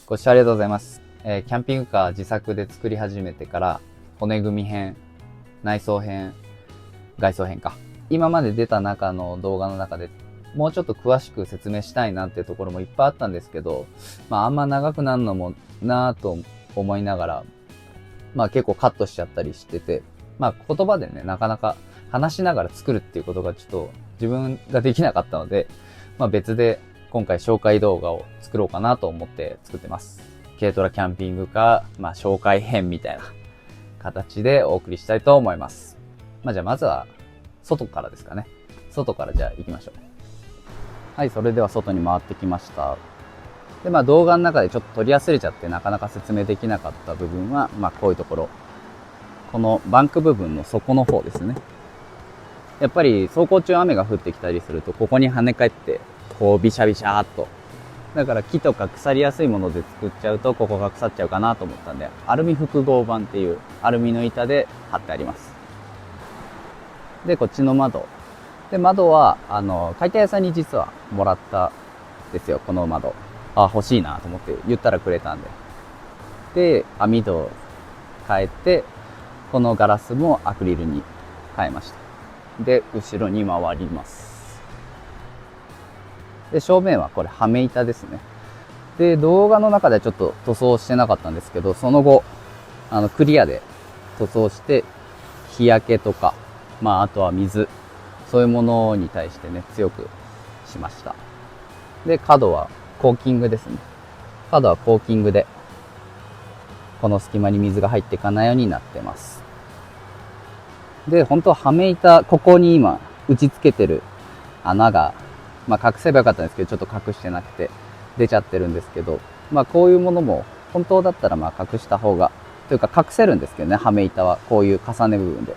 ご視聴ありがとうございます。キャンピングカー自作で作り始めてから骨組み編、内装編、外装編か。今まで出た中の動画の中でもうちょっと詳しく説明したいなっていうところもいっぱいあったんですけど、あんま長くなるのもなぁと思いながら、結構カットしちゃったりしてて、言葉でね、なかなか話しながら作るっていうことがちょっと自分ができなかったので、別で今回紹介動画を作ろうかなと思って作ってます。軽トラキャンピングカー、紹介編みたいな形でお送りしたいと思います。じゃあまずは外からですかね。外からじゃあ行きましょう。はい、それでは外に回ってきました。で、動画の中でちょっと撮り忘れちゃってなかなか説明できなかった部分は、こういうところ。このバンク部分の底の方ですね。やっぱり走行中雨が降ってきたりすると、ここに跳ね返って、こうビシャビシャーっと。だから木とか腐りやすいもので作っちゃうと、ここが腐っちゃうかなと思ったんで、アルミ複合板っていうアルミの板で貼ってあります。で、こっちの窓。で、窓は、解体屋さんに実はもらったんですよ、この窓。欲しいなと思って言ったらくれたんで。で、網戸を変えて、このガラスもアクリルに変えました。で、後ろに回ります。で、正面はこれ、はめ板ですね。で、動画の中ではちょっと塗装してなかったんですけど、その後、クリアで塗装して、日焼けとか、あとは水、そういうものに対してね、強くしました。で、角はコーキングですね。角はコーキングで、この隙間に水が入っていかないようになってます。で、本当ははめ板、ここに今、打ち付けてる穴が、隠せばよかったんですけど、ちょっと隠してなくて、出ちゃってるんですけど、こういうものも、本当だったら隠した方が、というか隠せるんですけどね、はめ板は、こういう重ね部分で。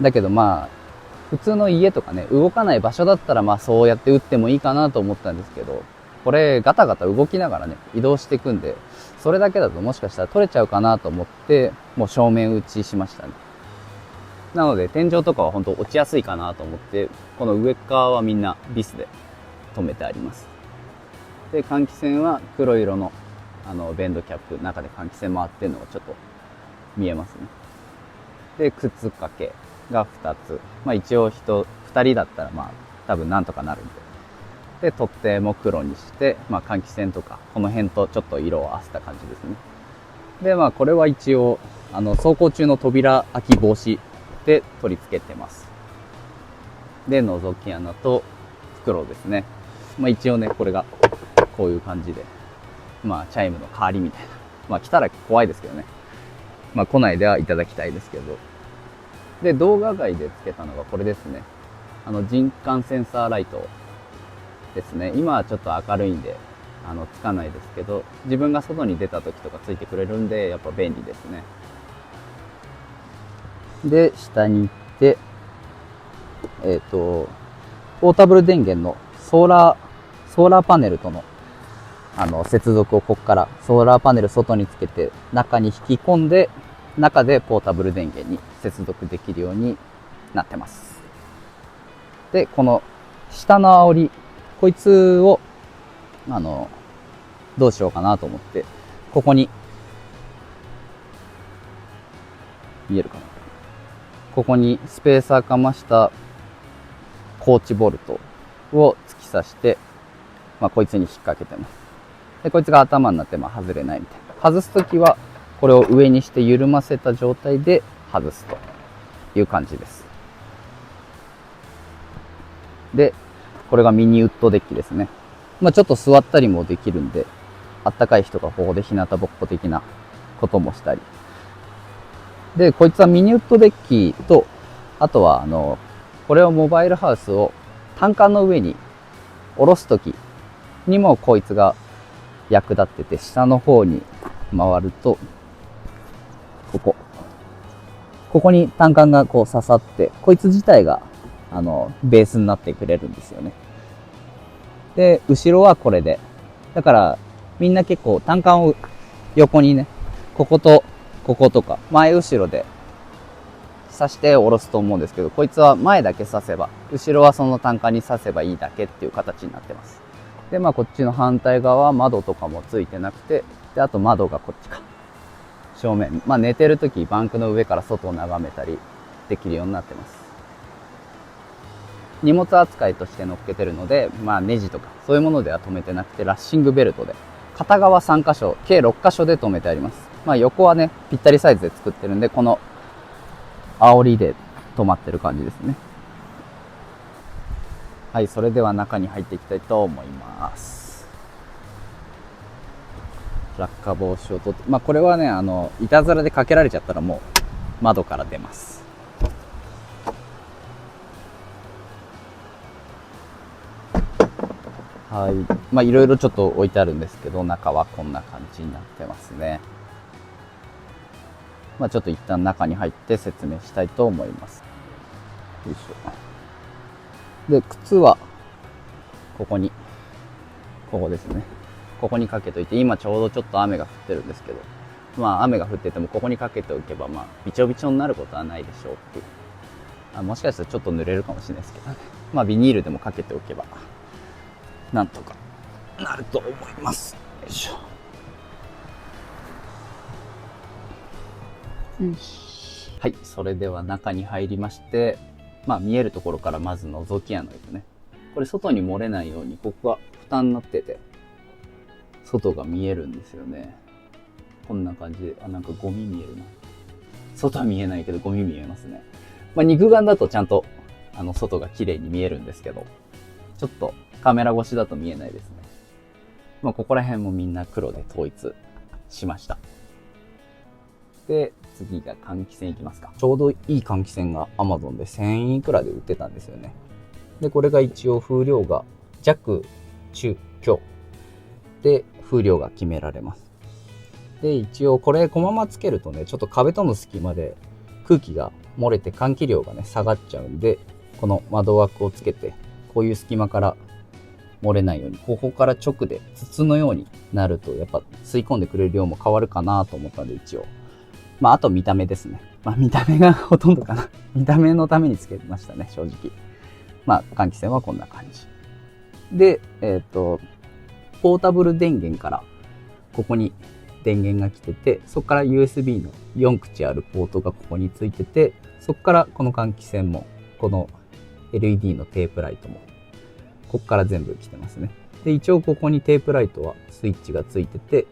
だけど普通の家とかね、動かない場所だったらそうやって打ってもいいかなと思ったんですけど、これガタガタ動きながらね、移動していくんで、それだけだともしかしたら取れちゃうかなと思って、もう正面打ちしましたね。なので天井とかは本当落ちやすいかなと思って、この上側はみんなビスで留めてあります。で、換気扇は黒色のベンドキャップ、中で換気扇回ってるのがちょっと見えますね。で、靴掛けが2つ。一応2人だったら多分なんとかなるんで。で、取っ手も黒にして、換気扇とか、この辺とちょっと色を合わせた感じですね。で、これは一応、走行中の扉開き防止で取り付けてます。で、覗き穴と袋ですね。一応ね、これがこういう感じで、チャイムの代わりみたいな。来たら怖いですけどね。来ないではいただきたいですけど。で、動画外で付けたのがこれですね。人感センサーライトですね。今はちょっと明るいんで、つかないですけど、自分が外に出た時とかついてくれるんで、やっぱ便利ですね。で、下に行って、ポータブル電源のソーラーパネルとの、接続をここからソーラーパネル外につけて、中に引き込んで、中でポータブル電源に接続できるようになってます。で、この下の煽り、こいつを、どうしようかなと思って、ここに、見えるかな？ここにスペーサーかましたコーチボルトを突き刺して、こいつに引っ掛けてます。で、こいつが頭になって外れないみたいな。外すときは、これを上にして緩ませた状態で外すという感じです。で、これがミニウッドデッキですね。ちょっと座ったりもできるんで、あったかい人がここで日向ぼっこ的なこともしたり。で、こいつはミニウッドデッキと、あとはこれをモバイルハウスを単管の上に下ろすときにもこいつが役立ってて、下の方に回ると、ここに単管がこう刺さって、こいつ自体がベースになってくれるんですよね。で、後ろはこれで。だから、みんな結構単管を横にね、こことこことか、前後ろで刺して下ろすと思うんですけど、こいつは前だけ刺せば、後ろはその単管に刺せばいいだけっていう形になってます。で、まあこっちの反対側は窓とかもついてなくて、で、あと窓がこっちか。正面。まあ寝てるときバンクの上から外を眺めたりできるようになってます。荷物扱いとして乗っけてるので、まあネジとかそういうものでは止めてなくて、ラッシングベルトで、片側3箇所、計6箇所で止めてあります。まあ横はね、ぴったりサイズで作ってるんで、この煽りで止まってる感じですね。はい、それでは中に入っていきたいと思います。落下防止を取って、まあこれはね、いたずらでかけられちゃったらもう窓から出ます。はい。まあいろいろちょっと置いてあるんですけど、中はこんな感じになってますね。まあちょっと一旦中に入って説明したいと思います。よいしょ。で、靴は、ここですね。ここにかけといて、今ちょうどちょっと雨が降ってるんですけど、まあ雨が降っててもここにかけておけば、まあびちょびちょになることはないでしょうっていう。もしかしたらちょっと濡れるかもしれないですけどね。まあビニールでもかけておけば、なんとかなると思います。よいしょ。はい、それでは中に入りまして、まあ見えるところからまず覗き穴ですね。これ外に漏れないように、ここが蓋になってて、外が見えるんですよね。こんな感じで、なんかゴミ見えるな。外は見えないけどゴミ見えますね。まあ肉眼だとちゃんと、外が綺麗に見えるんですけど、ちょっとカメラ越しだと見えないですね。まあここら辺もみんな黒で統一しました。で、次が換気扇いきますか。ちょうどいい換気扇が Amazon で1000円いくらで売ってたんですよね。で、これが一応風量が弱、中、強で風量が決められます。で、一応これこのままつけるとね、ちょっと壁との隙間で空気が漏れて換気量がね、下がっちゃうんで、この窓枠をつけて、こういう隙間から漏れないように、ここから直で筒のようになると、やっぱ吸い込んでくれる量も変わるかなと思ったんで、一応。まあ、あと見た目ですね。まあ、見た目がほとんどかな。見た目のためにつけましたね、正直。まあ、換気扇はこんな感じ。で、ポータブル電源から、ここに電源が来てて、そこから USB の4口あるポートがここについてて、そこからこの換気扇も、この LED のテープライトも、ここから全部来てますね。で、一応ここにテープライトはスイッチがついてて、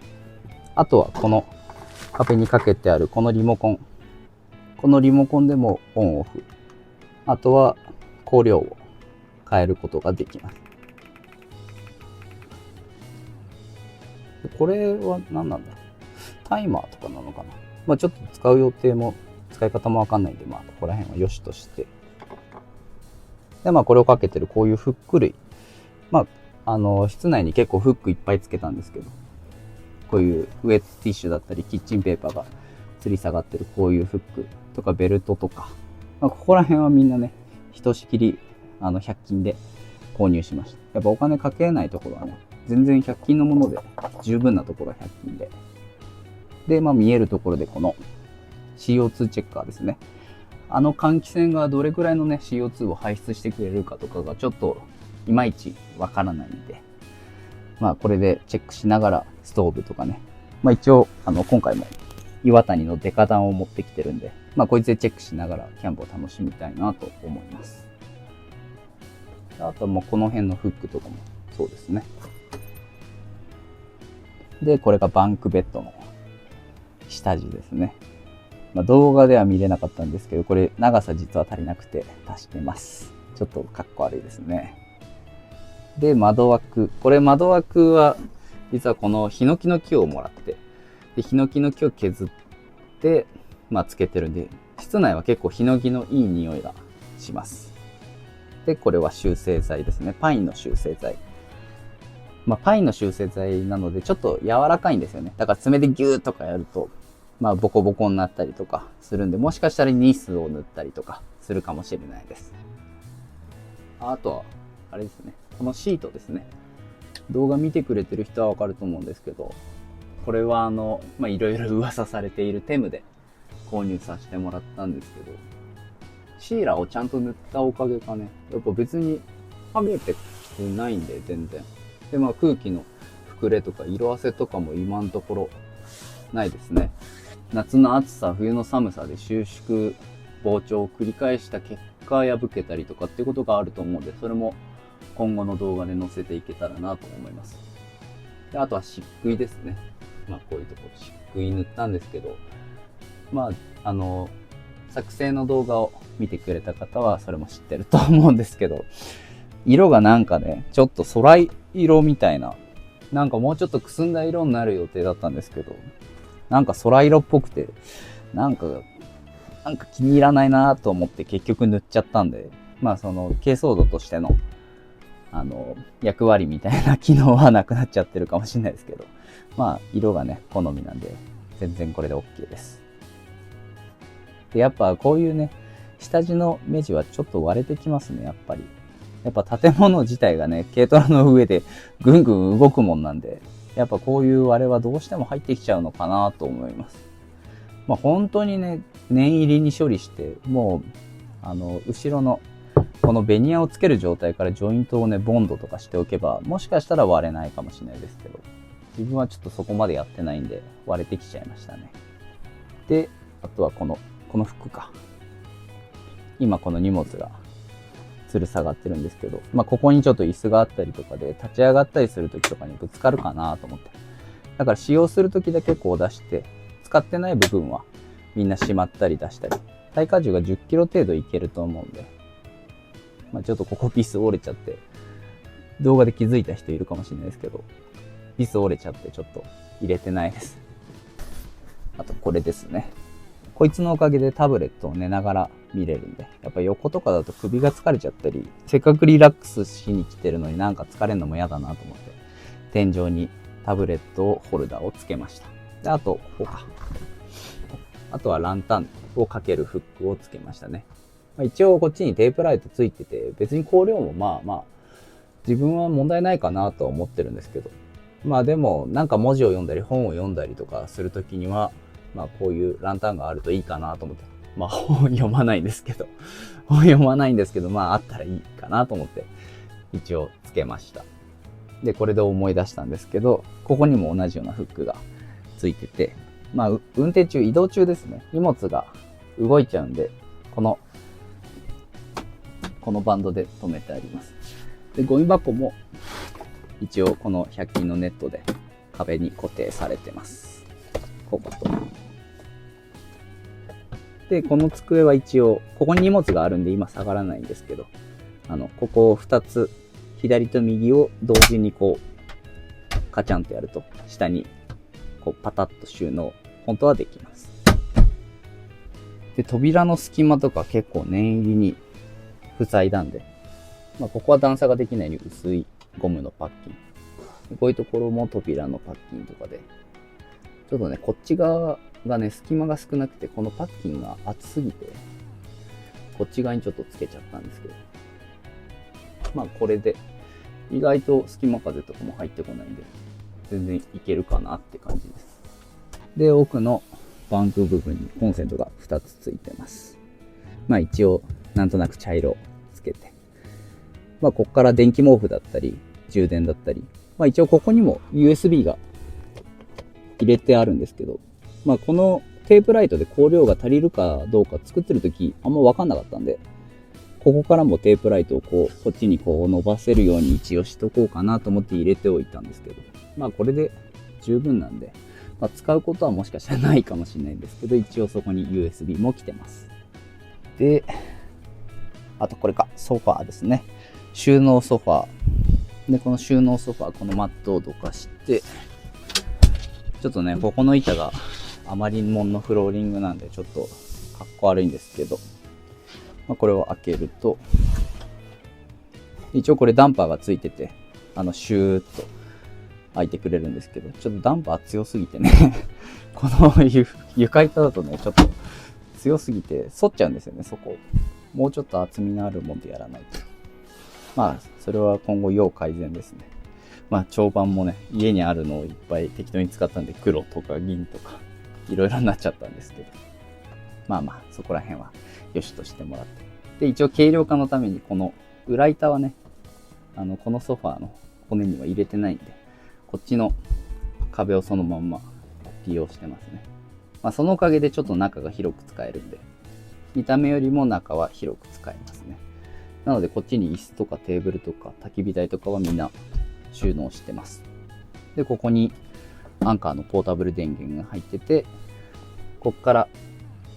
あとはこの壁にかけてあるこのリモコン。このリモコンでもオンオフ。あとは光量を変えることができます。これは何なんだろう。タイマーとかなのかな。まあちょっと使う予定も、使い方もわかんないんで、まあここら辺は良しとして。で、まあこれをかけてるこういうフック類。まあ、室内に結構フックいっぱいつけたんですけど、こういうウェットティッシュだったり、キッチンペーパーが吊り下がってるこういうフックとかベルトとか、まあ、ここら辺はみんなね、ひとしきり、100均で購入しました。やっぱお金かけないところはね、全然100均のもので十分なところは100均で。で、まあ見えるところでこの CO2 チェッカーですね。換気扇がどれくらいのね、CO2 を排出してくれるかとかがちょっといまいちわからないんで、まあこれでチェックしながらストーブとかね。まあ一応、今回も岩谷のデカ弾を持ってきてるんで、まあこいつでチェックしながらキャンプを楽しみたいなと思います。あともうこの辺のフックとかもそうですね。で、これがバンクベッドの下地ですね。まあ動画では見れなかったんですけど、これ長さ実は足りなくて足してます。ちょっとかっこ悪いですね。で、窓枠。これ窓枠は、実はこのヒノキの木をもらって、で、ヒノキの木を削って、まあ、つけてるんで、室内は結構ヒノキのいい匂いがします。で、これは集成剤ですね。パインの集成剤。まあ、パインの集成剤なので、ちょっと柔らかいんですよね。だから爪でギューとかやると、まあ、ボコボコになったりとかするんで、もしかしたらニスを塗ったりとかするかもしれないです。あとは、あれですね。このシートですね。動画見てくれてる人はわかると思うんですけど、これはいろいろ噂されているテムで購入させてもらったんですけど、シーラをちゃんと塗ったおかげかね、やっぱ別に剥げてないんで、全然。で、空気の膨れとか色あせとかも今のところないですね。夏の暑さ、冬の寒さで収縮、膨張を繰り返した結果破けたりとかっていうことがあると思うんで、それも今後の動画で載せていけたらなと思います。で、あとは漆喰ですね。こういうところ漆喰塗ったんですけど、作成の動画を見てくれた方はそれも知ってると思うんですけど、色がなんかね、ちょっと空色みたいな、なんかもうちょっとくすんだ色になる予定だったんですけど、なんか空色っぽくて、なんか気に入らないなと思って結局塗っちゃったんで、その珪藻土としての役割みたいな機能はなくなっちゃってるかもしれないですけど、色がね好みなんで全然これで OK です。で、やっぱこういうね下地の目地はちょっと割れてきますね。やっぱ建物自体がね軽トラの上でぐんぐん動くもんなんで、やっぱこういう割れはどうしても入ってきちゃうのかなと思います。本当にね念入りに処理して、もう後ろのこのベニヤをつける状態からジョイントをねボンドとかしておけば、もしかしたら割れないかもしれないですけど、自分はちょっとそこまでやってないんで割れてきちゃいましたね。で、あとはこの服か。今この荷物が吊る下がってるんですけど、ここにちょっと椅子があったりとかで立ち上がったりするときとかにぶつかるかなと思って。だから使用するときだけこう出して、使ってない部分はみんなしまったり出したり。耐荷重が10キロ程度いけると思うんで、ちょっとここビス折れちゃって、動画で気づいた人いるかもしれないですけど、ビス折れちゃってちょっと入れてないです。あとこれですね。こいつのおかげでタブレットを寝ながら見れるんで、やっぱ横とかだと首が疲れちゃったり、せっかくリラックスしに来てるのになんか疲れるのも嫌だなと思って、天井にタブレットホルダーをつけました。で、あと、ここか。あとはランタンをかけるフックをつけましたね。一応こっちにテープライトついてて、別に光量も自分は問題ないかなとは思ってるんですけど、でもなんか文字を読んだり本を読んだりとかするときには、こういうランタンがあるといいかなと思って、本読まないんですけど、あったらいいかなと思って一応つけました。で、これで思い出したんですけど、ここにも同じようなフックがついてて、運転中、移動中ですね。荷物が動いちゃうんで、このバンドで留めてあります。で、ゴミ箱も一応この100均のネットで壁に固定されてます。ここと。で、この机は一応、ここに荷物があるんで今下がらないんですけど、ここを2つ、左と右を同時にこう、カチャンとやると、下にこうパタッと収納、本当はできます。で、扉の隙間とか結構念入りに塞いだんで、ここは段差ができないように薄いゴムのパッキン。こういうところも扉のパッキンとかで、ちょっとね、こっち側がね、隙間が少なくて、このパッキンが厚すぎて、こっち側にちょっとつけちゃったんですけど、これで、意外と隙間風とかも入ってこないんで、全然いけるかなって感じです。で、奥のバンク部分にコンセントが2つついてます。一応、なんとなく茶色つけて。こっから電気毛布だったり、充電だったり、一応ここにも USB が入れてあるんですけど、このテープライトで光量が足りるかどうか作ってる時あんま分かんなかったんで、ここからもテープライトをこっちに伸ばせるように一応しとこうかなと思って入れておいたんですけど、これで十分なんで、使うことはもしかしたらないかもしれないんですけど、一応そこに USB も来てます。で、あとこれか、ソファーですね。収納ソファー。で、この収納ソファー、このマットをどかして、ちょっとね、ここの板があまりもんのフローリングなんで、ちょっとかっこ悪いんですけど、これを開けると、一応これダンパーがついてて、シューッと開いてくれるんですけど、ちょっとダンパー強すぎてね、この床板だとね、ちょっと強すぎて反っちゃうんですよね、そこ。もうちょっと厚みのあるもんでやらないと。それは今後要改善ですね。まあ長板もね、家にあるのをいっぱい適当に使ったんで、黒とか銀とか、いろいろになっちゃったんですけど。まあまあ、そこら辺は良しとしてもらって。で、一応軽量化のために、この裏板はね、このソファーの骨には入れてないんで、こっちの壁をそのまんま利用してますね。まあそのおかげでちょっと中が広く使えるんで、見た目よりも中は広く使えますね。なのでこっちに椅子とかテーブルとか焚き火台とかはみんな収納してます。で、ここにアンカーのポータブル電源が入ってて、こっから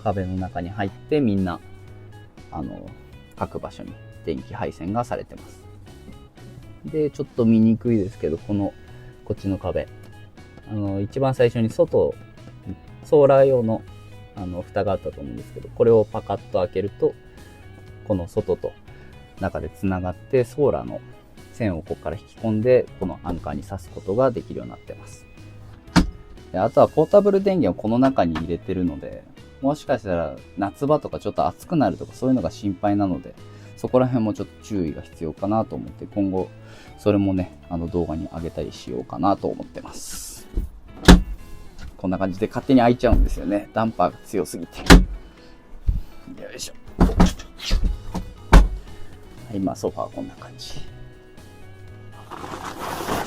壁の中に入ってみんな、各場所に電気配線がされてます。で、ちょっと見にくいですけど、こっちの壁。一番最初にソーラー用の、蓋があったと思うんですけど、これをパカッと開けると、この外と中でつながって、ソーラーの線をここから引き込んで、このアンカーに挿すことができるようになってます。で、あとはポータブル電源をこの中に入れてるので、もしかしたら夏場とかちょっと暑くなるとかそういうのが心配なので、そこら辺もちょっと注意が必要かなと思って、今後それもね、動画に上げたりしようかなと思ってます。こんな感じで勝手に開いちゃうんですよね。ダンパーが強すぎて。よいしょ。今ソファーはこんな感じ。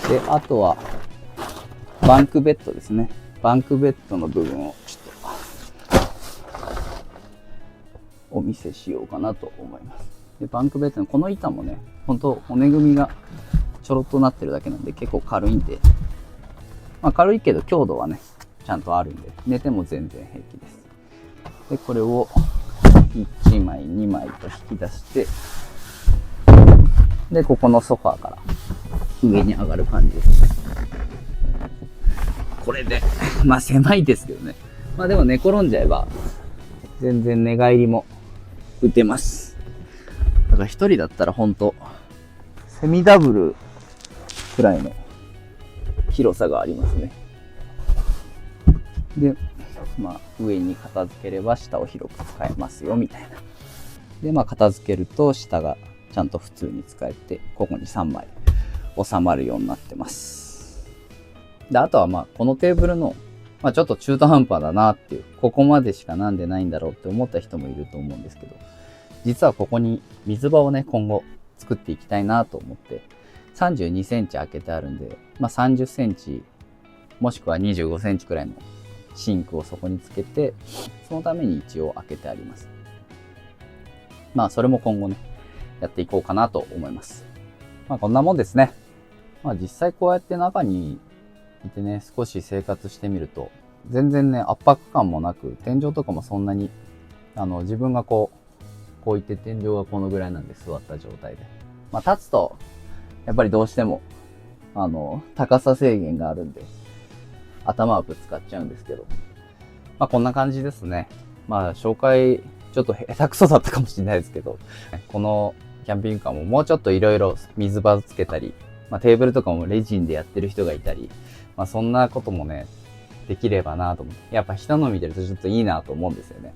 で、あとはバンクベッドですね。バンクベッドの部分をちょっとお見せしようかなと思います。で、バンクベッドのこの板もね、ほんと骨組みがちょろっとなってるだけなんで結構軽いんで、まあ軽いけど強度はね、ちゃんとあるんで、寝ても全然平気です。で、これを1枚、2枚と引き出して、で、ここのソファーから上に上がる感じですね。これで、まあ狭いですけどね。まあでも寝転んじゃえば、全然寝返りも打てます。だから一人だったらほんと、セミダブルくらいの広さがありますね。で、まあ上に片付ければ下を広く使えますよ、みたいな。で、まあ片付けると下がちゃんと普通に使えて、ここに3枚収まるようになってます。で、あとはまあこのテーブルの、まあちょっと中途半端だなっていう、ここまでしかなんでないんだろうって思った人もいると思うんですけど、実はここに水場をね、今後作っていきたいなと思って、32センチ開けてあるんで、まあ30センチ、もしくは25センチくらいのシンクをそこにつけて、そのために一応開けてあります。まあそれも今後ね、やっていこうかなと思います。まあこんなもんですね。まあ実際こうやって中にいてね、少し生活してみると、全然ね、圧迫感もなく、天井とかもそんなに、自分がこういって天井がこのぐらいなんで座った状態で。まあ立つと、やっぱりどうしても、高さ制限があるんで、頭はぶつかっちゃうんですけど。まあこんな感じですね。まあ紹介、ちょっと下手くそだったかもしれないですけど、このキャンピングカーももうちょっといろいろ水場つけたり、まあテーブルとかもレジンでやってる人がいたり、まあそんなこともね、できればなと思って。やっぱ人の見てるとちょっといいなと思うんですよね。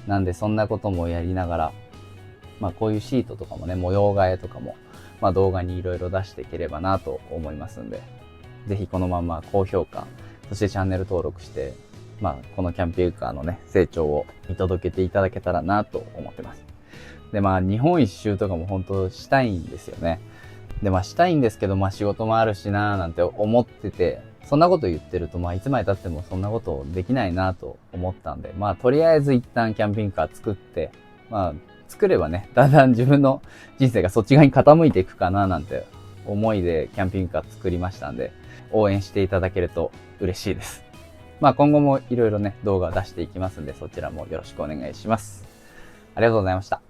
なんでそんなこともやりながら、まあこういうシートとかもね、模様替えとかも、まあ動画にいろいろ出していければなと思いますんで、ぜひこのまま高評価、そしてチャンネル登録して、まあこのキャンピングカーのね、成長を見届けていただけたらなと思ってます。で、まあ日本一周とかも本当したいんですよね。で、まあしたいんですけど、まあ仕事もあるしなーなんて思ってて、そんなこと言ってると、まあいつまで経ってもそんなことできないなと思ったんで、まあとりあえず一旦キャンピングカー作って、まあ作ればね、だんだん自分の人生がそっち側に傾いていくかななんて思いでキャンピングカー作りましたんで、応援していただけると嬉しいです。まあ今後もいろいろね、動画出していきますんで、そちらもよろしくお願いします。ありがとうございました。